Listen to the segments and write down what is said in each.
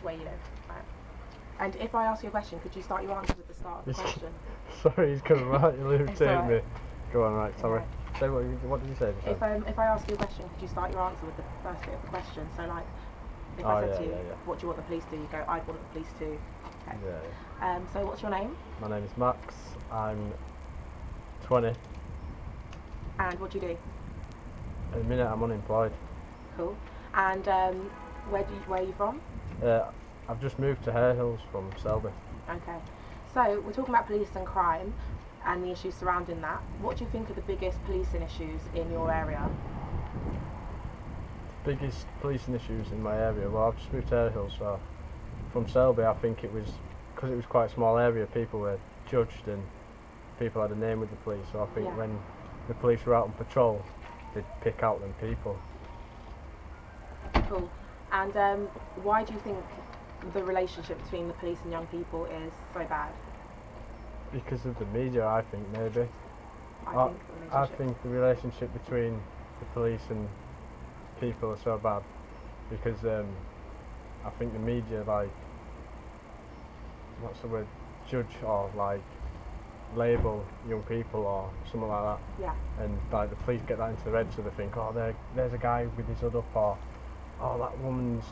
where you live. Right. And if I ask you a question, could you start your answer with the start of the question? Sorry, he's going to irritate right. me. Go on, right, sorry. Right. Say what did you say? If I ask you a question, could you start your answer with the first bit of the question? So like, if I said to you, what do you want the police to do? You go, I'd want the police to. Okay. Yeah. So what's your name? My name is Max. I'm 20. And what do you do? At the minute, I'm unemployed. Cool. And where are you from? I've just moved to Hare Hills from Selby. Okay. So we're talking about police and crime and the issues surrounding that. What do you think are the biggest policing issues in your area? Biggest policing issues in my area? Well, I've just moved to Hare Hills, so from Selby, I think it was because it was quite a small area. People were judged and people had a name with the police. So I think when the police were out on patrol, they'd pick out them people. Cool. And why do you think the relationship between the police and young people is so bad? Because of the media, I think, maybe. I think the relationship between the police and people are so bad because I think the media, like, what's the word, judge or like label young people or something like that. Yeah. And like the police get that into their head, so they think, oh, there's a guy with his hood up, or oh, that woman's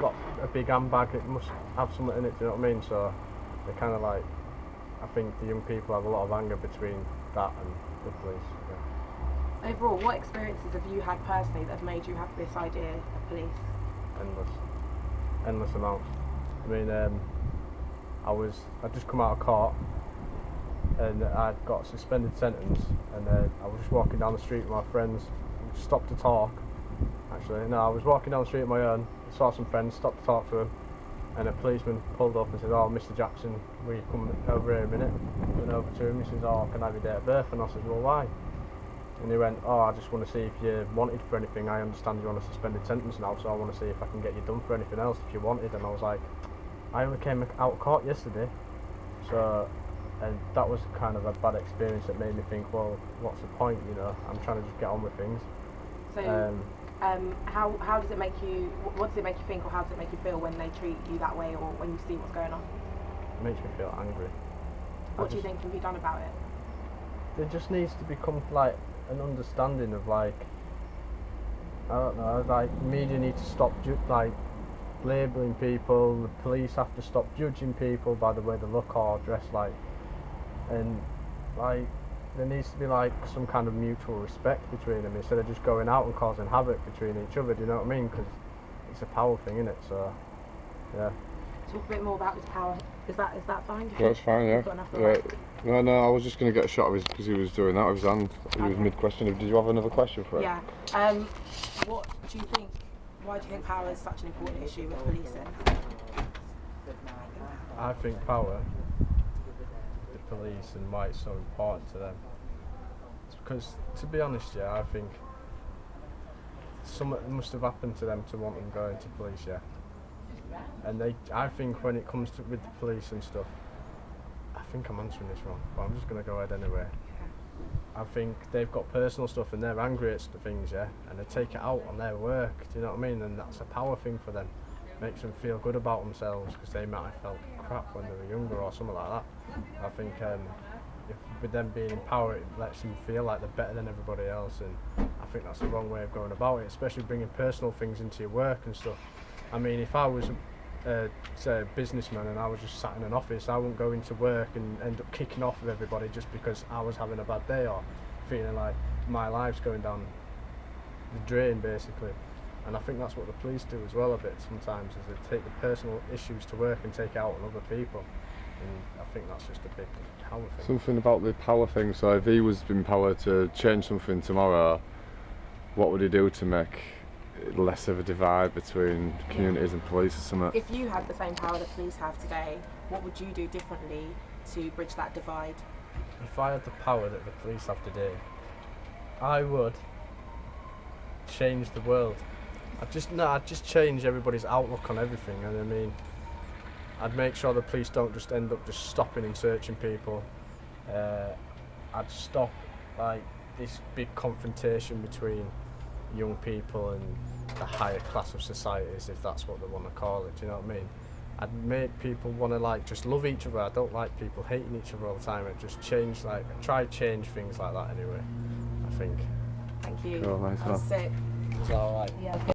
got a big handbag, it must have something in it, do you know what I mean? So they kind of like, I think the young people have a lot of anger between that and the police. Yeah. Overall, what experiences have you had personally that have made you have this idea of police? Endless amounts. I mean, I'd just come out of court and I'd got a suspended sentence, and I was just walking down the street with my friends, stopped to talk. Actually, no, I was walking down the street on my own, saw some friends, stopped to talk to them, and a policeman pulled up and said, oh, Mr. Jackson, will you come over here a minute? Went over to him, he says, oh, can I have your date of birth? And I said, well, why? And he went, oh, I just want to see if you're wanted for anything. I understand you're on a suspended sentence now, so I want to see if I can get you done for anything else if you wanted. And I was like, I only came out of court yesterday, so, and that was kind of a bad experience that made me think, well, what's the point, you know? I'm trying to just get on with things. So, how does it make you, what does it make you think, or how does it make you feel when they treat you that way, or when you see what's going on? It makes me feel angry. What do you think can be done about it? There just needs to become like an understanding of, like, I don't know, like media need to stop like labelling people, the police have to stop judging people by the way they look or dress, like, and like there needs to be like some kind of mutual respect between them instead of just going out and causing havoc between each other, do you know what I mean? Because it's a power thing, isn't it? So yeah. Talk a bit more about this power. Is that fine? That's fine, yeah. No, I was just going to get a shot of his, because he was doing that with his hand. He was mid-question. Did you have another question for him? Yeah. What do you think, why do you think power is such an important issue with policing? I think power, the police, and why it's so important to them. It's because, to be honest, yeah, I think something must have happened to them to want them going to police, yeah. And I think when it comes to with the police and stuff, I think I'm answering this wrong, but I'm just going to go ahead anyway. I think they've got personal stuff and they're angry at things, yeah, and they take it out on their work, do you know what I mean? And that's a power thing for them. Makes them feel good about themselves because they might have felt crap when they were younger or something like that. I think if with them being in power, it lets them feel like they're better than everybody else, and I think that's the wrong way of going about it, especially bringing personal things into your work and stuff. I mean, if I was say a businessman and I was just sat in an office, I wouldn't go into work and end up kicking off with everybody just because I was having a bad day or feeling like my life's going down the drain, basically. And I think that's what the police do as well a bit sometimes, is they take the personal issues to work and take it out on other people. And I think that's just a big power thing. Something about the power thing, so if he was in power to change something tomorrow, what would he do to make less of a divide between communities and police or something? If you had the same power that police have today, what would you do differently to bridge that divide? If I had the power that the police have today, I would change the world. I'd just change everybody's outlook on everything, and I mean, I'd make sure the police don't just end up just stopping and searching people. I'd stop like this big confrontation between young people and the higher class of societies, if that's what they want to call it. Do you know what I mean? I'd make people want to like just love each other. I don't like people hating each other all the time. I'd just change, like, try change things like that anyway, I think. Thank you. Cool, nice That was one. sick. Is that alright? Yeah.